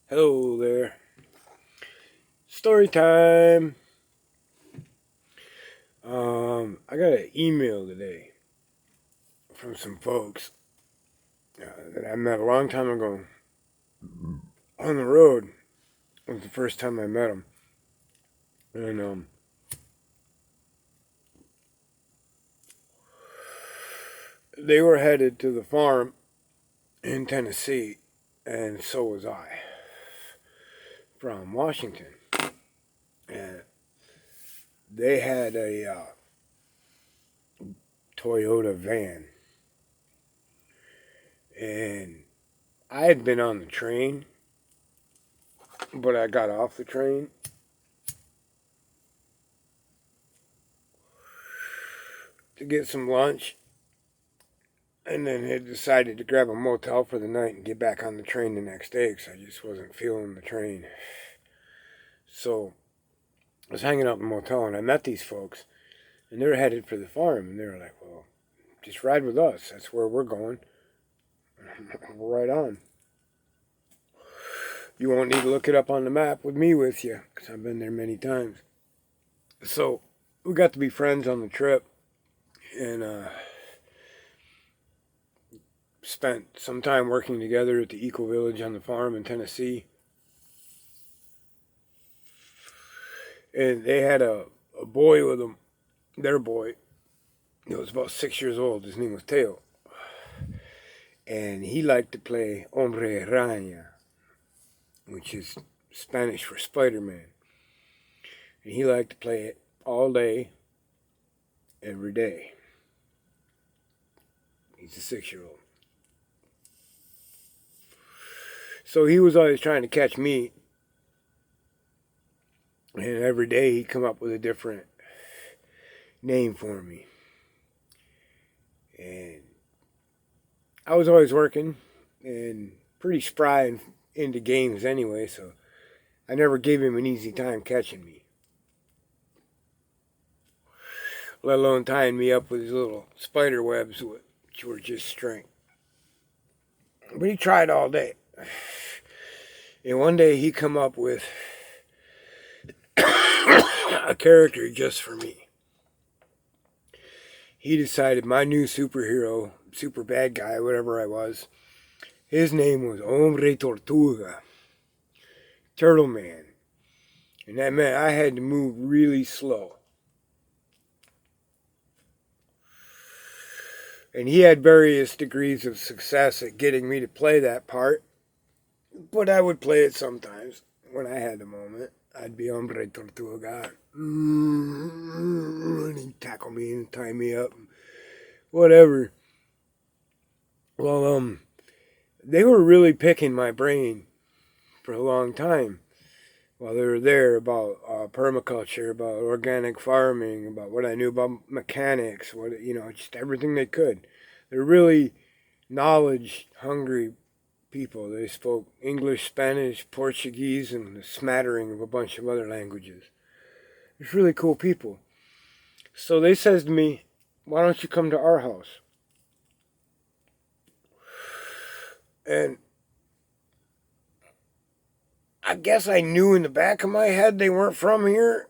Hello there. Story time. I got an email today from some folks that I met a long time ago on the road. It was the first time I met them, and they were headed to the farm in Tennessee, and so was I from Washington. And they had a Toyota van, and I had been on the train, but I got off the train to get some lunch, and then had decided to grab a motel for the night and get back on the train the next day because I just wasn't feeling the train. So I was hanging out in the motel and I met these folks, and they were headed for the farm, and they were like, "Well, just ride with us. That's where we're going." Right on. You won't need to look it up on the map with me with you because I've been there many times. So we got to be friends on the trip, and spent some time working together at the Eco Village on the farm in Tennessee. And they had a boy with them, their boy. He was about 6 years old. His name was Teo. And he liked to play Hombre Araña, which is Spanish for Spider-Man. And he liked to play it all day, every day. He's a 6-year-old. So he was always trying to catch me. And every day he'd come up with a different name for me. And I was always working and pretty spry and into games anyway, so I never gave him an easy time catching me. Let alone tying me up with his little spider webs, which were just string. But he tried all day. And one day he come up with a character just for me. He decided my new superhero, super bad guy, whatever I was, his name was Hombre Tortuga, Turtle Man. And that meant I had to move really slow. And he had various degrees of success at getting me to play that part. But I would play it sometimes when I had the moment. I'd be Hombre Tortuga. And he'd tackle me and tie me up. Whatever. Well, they were really picking my brain for a long time while they were there about permaculture, about organic farming, about what I knew about mechanics, just everything they could. They're really knowledge hungry people. They spoke English, Spanish, Portuguese, and a smattering of a bunch of other languages. It's really cool people. So they says to me, "Why don't you come to our house?" And I guess I knew in the back of my head they weren't from here,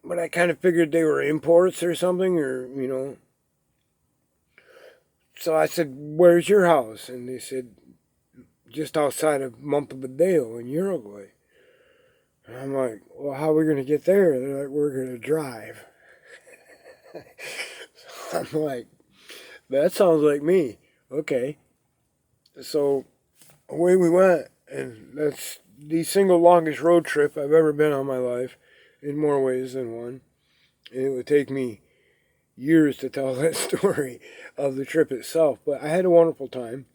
but I kind of figured they were imports or something, or. So I said, "Where's your house?" And they said, "Just outside of Montevideo in Uruguay." And I'm like, "Well, how are we going to get there?" They're like, "We're going to drive." I'm like, "That sounds like me." Okay. So away we went. And that's the single longest road trip I've ever been on my life, in more ways than one. And it would take me years to tell that story of the trip itself. But I had a wonderful time,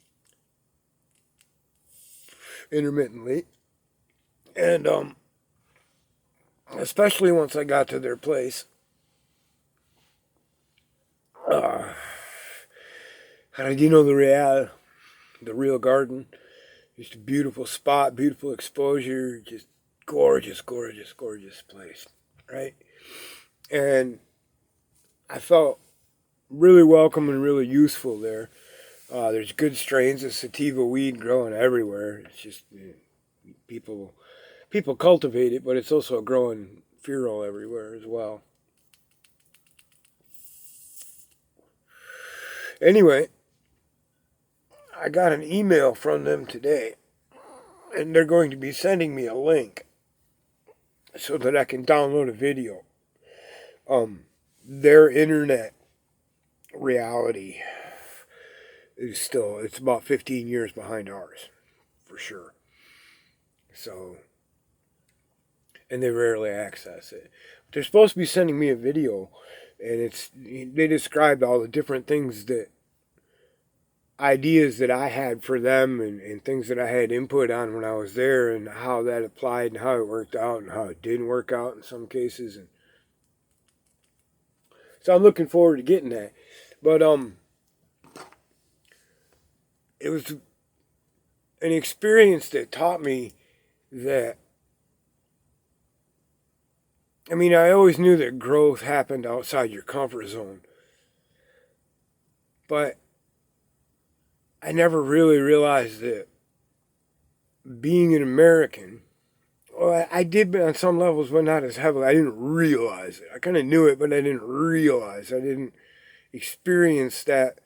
intermittently. And especially once I got to their place. Jardino de Real, the real garden. Just a beautiful spot, beautiful exposure, just gorgeous, gorgeous, gorgeous place, right? And I felt really welcome and really useful there. There's good strains of sativa weed growing everywhere. It's just People cultivate it, but it's also growing feral everywhere as well. Anyway, I got an email from them today, and they're going to be sending me a link so that I can download a video. Their internet reality it's about 15 years behind ours, for sure. So, and they rarely access it. They're supposed to be sending me a video, and they described all the different things ideas that I had for them, and things that I had input on when I was there, and how that applied and how it worked out and how it didn't work out in some cases. And so I'm looking forward to getting that. But it was an experience that taught me that, I mean, I always knew that growth happened outside your comfort zone, but I never really realized that being an American, well, I did on some levels, but not as heavily. I didn't realize it. I kind of knew it, but I didn't realize. I didn't experience that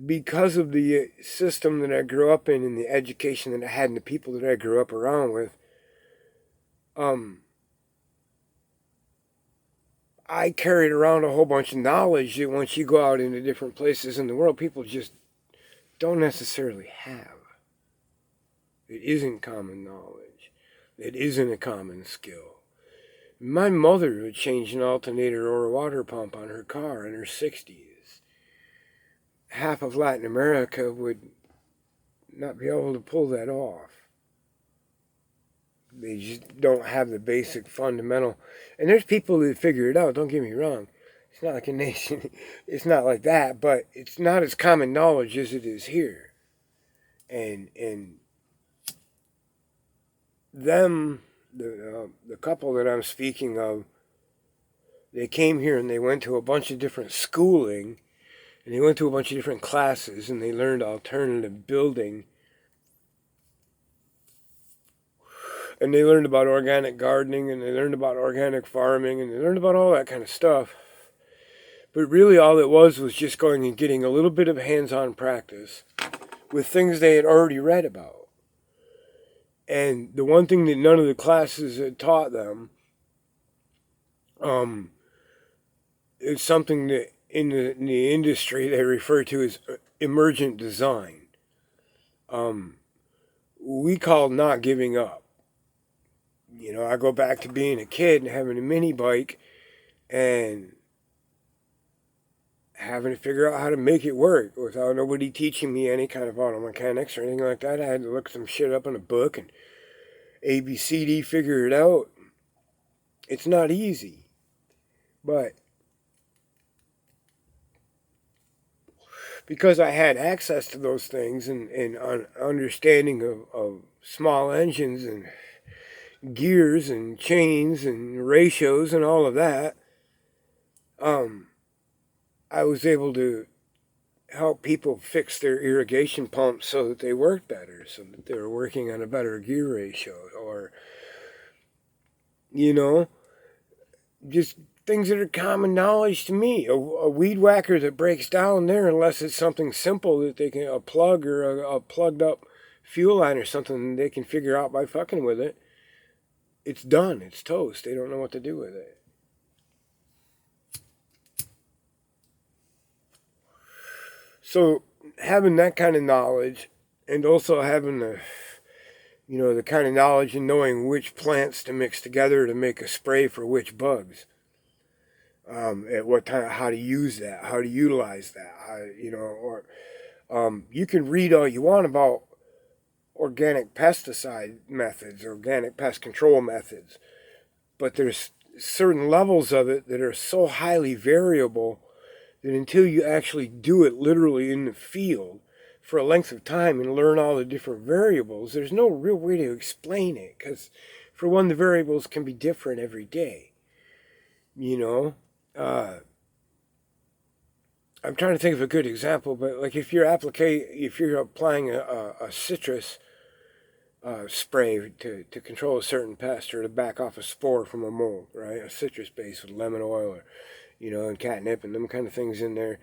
because of the system that I grew up in and the education that I had and the people that I grew up around with. I carried around a whole bunch of knowledge that once you go out into different places in the world, people just don't necessarily have. It isn't common knowledge. It isn't a common skill. My mother would change an alternator or a water pump on her car in her 60s. Half of Latin America would not be able to pull that off. They just don't have the basic fundamental. And there's people that figure it out, don't get me wrong. It's not like a nation, it's not like that, but it's not as common knowledge as it is here. And them, the couple that I'm speaking of, they came here and they went to a bunch of different schooling, and they went to a bunch of different classes, and they learned alternative building. And they learned about organic gardening, and they learned about organic farming, and they learned about all that kind of stuff. But really all it was just going and getting a little bit of hands-on practice with things they had already read about. And the one thing that none of the classes had taught them is something that in the industry they refer to as emergent design. We call not giving up. You know, I go back to being a kid and having a mini bike and having to figure out how to make it work without nobody teaching me any kind of auto mechanics or anything like that. I had to look some shit up in a book and ABCD figure it out. It's not easy, but because I had access to those things and understanding of small engines and gears and chains and ratios and all of that, I was able to help people fix their irrigation pumps so that they worked better, so that they were working on a better gear ratio, or, you know, just things that are common knowledge to me. A weed whacker that breaks down there, unless it's something simple that they can, a plug or a plugged up fuel line or something they can figure out by fucking with it, it's done. It's toast. They don't know what to do with it. So having that kind of knowledge, and also having the kind of knowledge and knowing which plants to mix together to make a spray for which bugs, at what time, how to use that, how to utilize that, you can read all you want about organic pesticide methods, organic pest control methods, but there's certain levels of it that are so highly variable that until you actually do it literally in the field for a length of time and learn all the different variables, there's no real way to explain it, because for one, the variables can be different every day. I'm trying to think of a good example, but like if you're applying a citrus spray to control a certain pest or to back off a spore from a mold, right? A citrus base with lemon oil or, and catnip and them kind of things in there.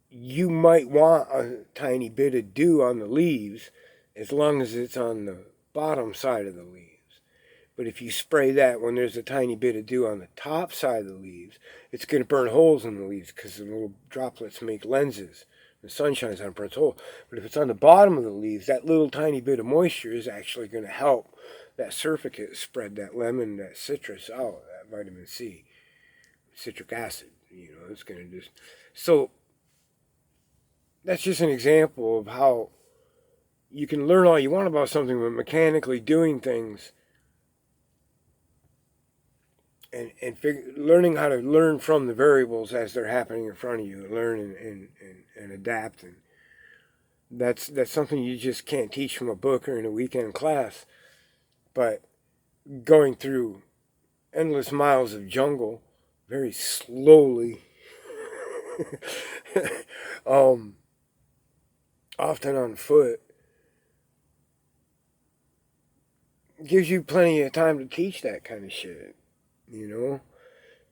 You might want a tiny bit of dew on the leaves as long as it's on the bottom side of the leaves. But if you spray that when there's a tiny bit of dew on the top side of the leaves, it's going to burn holes in the leaves because the little droplets make lenses. The sun shines on it, burns holes. But if it's on the bottom of the leaves, that little tiny bit of moisture is actually going to help that surfactant spread that lemon, that citrus out, that vitamin C, citric acid. It's going to just... So that's just an example of how you can learn all you want about something, but mechanically doing things and learning how to learn from the variables as they're happening in front of you, learn and adapt. And that's something you just can't teach from a book or in a weekend class. But going through endless miles of jungle very slowly, often on foot, gives you plenty of time to teach that kind of shit,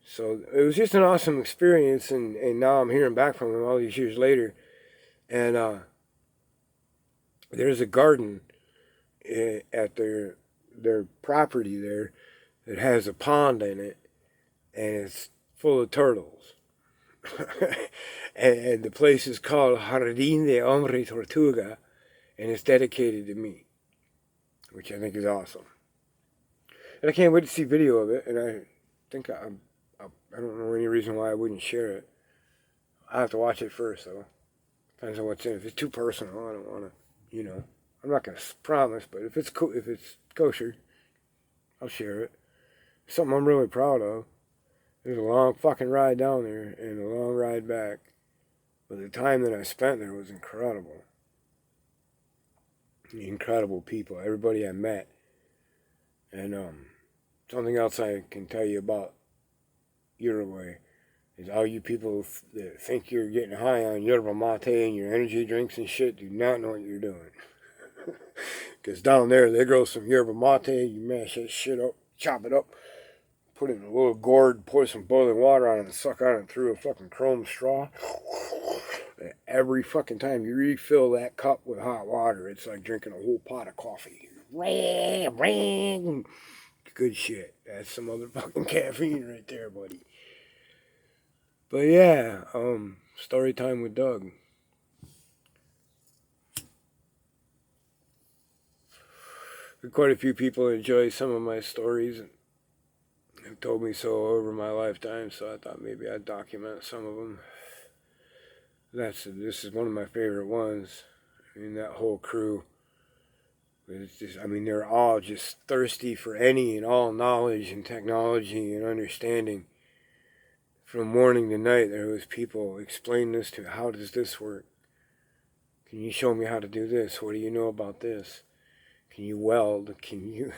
So it was just an awesome experience, and now I'm hearing back from them all these years later. And there's a garden at their property there that has a pond in it, and it's full of turtles. and the place is called Jardín de Hombre Tortuga, and it's dedicated to me, which I think is awesome. And I can't wait to see video of it, and I think I don't know any reason why I wouldn't share it. I have to watch it first, though. Depends on what's in it. If it's too personal, I don't want to, I'm not going to promise, but if it's kosher, I'll share it. It's something I'm really proud of. There's a long fucking ride down there and a long ride back. But the time that I spent there was incredible. Incredible people, everybody I met. And something else I can tell you about Uruguay is all you people that think you're getting high on yerba mate and your energy drinks and shit do not know what you're doing. Because down there they grow some yerba mate, you mash that shit up, chop it up, put it in a little gourd, pour some boiling water on it, and suck on it through a fucking chrome straw. Every fucking time you refill that cup with hot water, it's like drinking a whole pot of coffee. Good shit. That's some motherfucking caffeine right there, buddy. But yeah, story time with Doug. Quite a few people enjoy some of my stories and have told me so over my lifetime, so I thought maybe I'd document some of them. This is one of my favorite ones. I mean, that whole crew. It's just, they're all just thirsty for any and all knowledge and technology and understanding. From morning to night, there was people explain this to me. How does this work? Can you show me how to do this? What do you know about this? Can you weld? Can you,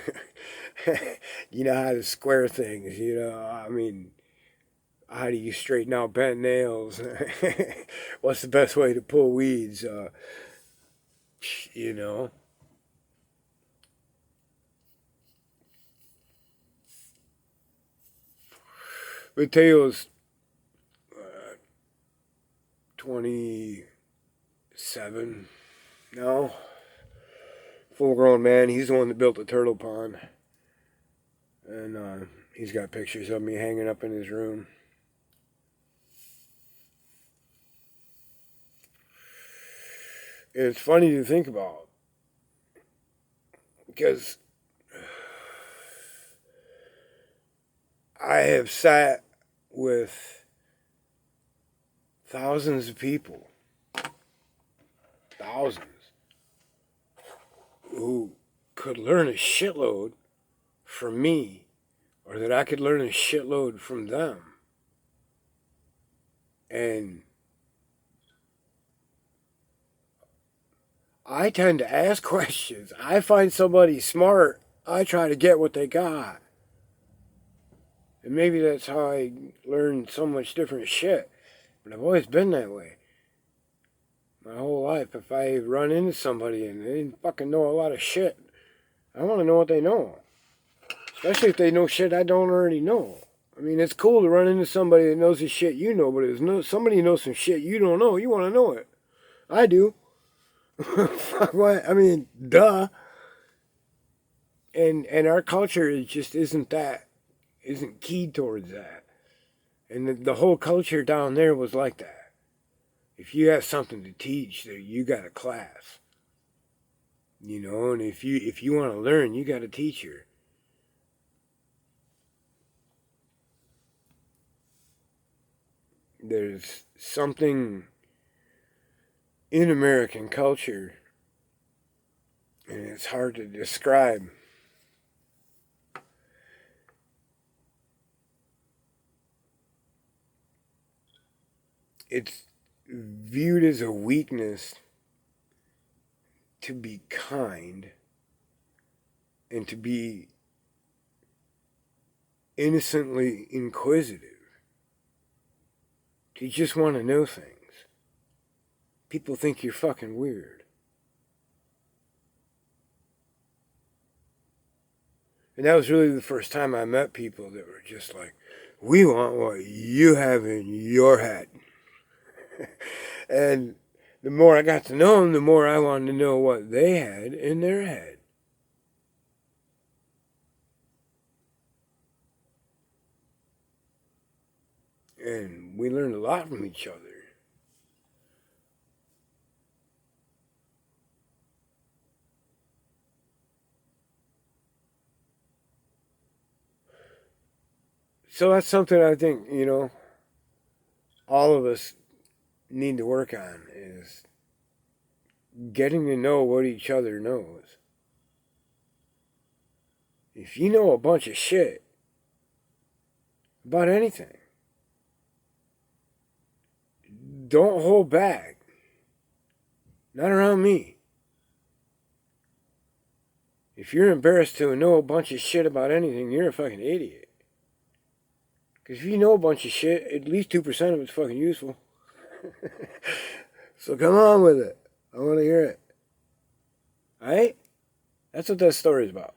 you know how to square things? How do you straighten out bent nails? What's the best way to pull weeds? Mateo's 27 now. Full-grown man. He's the one that built the turtle pond. And he's got pictures of me hanging up in his room. It's funny to think about. Because I have sat with thousands of people. Thousands. Who could learn a shitload from me, or that I could learn a shitload from them. And I tend to ask questions. I find somebody smart, I try to get what they got. And maybe that's how I learned so much different shit. But I've always been that way. my whole life. If I run into somebody and they fucking know a lot of shit, I want to know what they know. Especially if they know shit I don't already know. I mean, it's cool to run into somebody that knows the shit you know, but if somebody knows some shit you don't know, you want to know it. I do. What? I mean, duh. And our culture is just isn't keyed towards that. And the whole culture down there was like that. If you have something to teach, you got a class. You know, and if you want to learn, you got a teacher. There's something in American culture, and it's hard to describe. It's viewed as a weakness to be kind and to be innocently inquisitive. You just want to know things. People think you're fucking weird. And that was really the first time I met people that were just like, we want what you have in your head. And the more I got to know them, the more I wanted to know what they had in their head. And we learned a lot from each other. So that's something I think, all of us need to work on is getting to know what each other knows. If you know a bunch of shit about anything, don't hold back. Not around me. If you're embarrassed to know a bunch of shit about anything, you're a fucking idiot. Because if you know a bunch of shit, at least 2% of it's fucking useful. So come on with it. I want to hear it. Alright? That's what that story's about.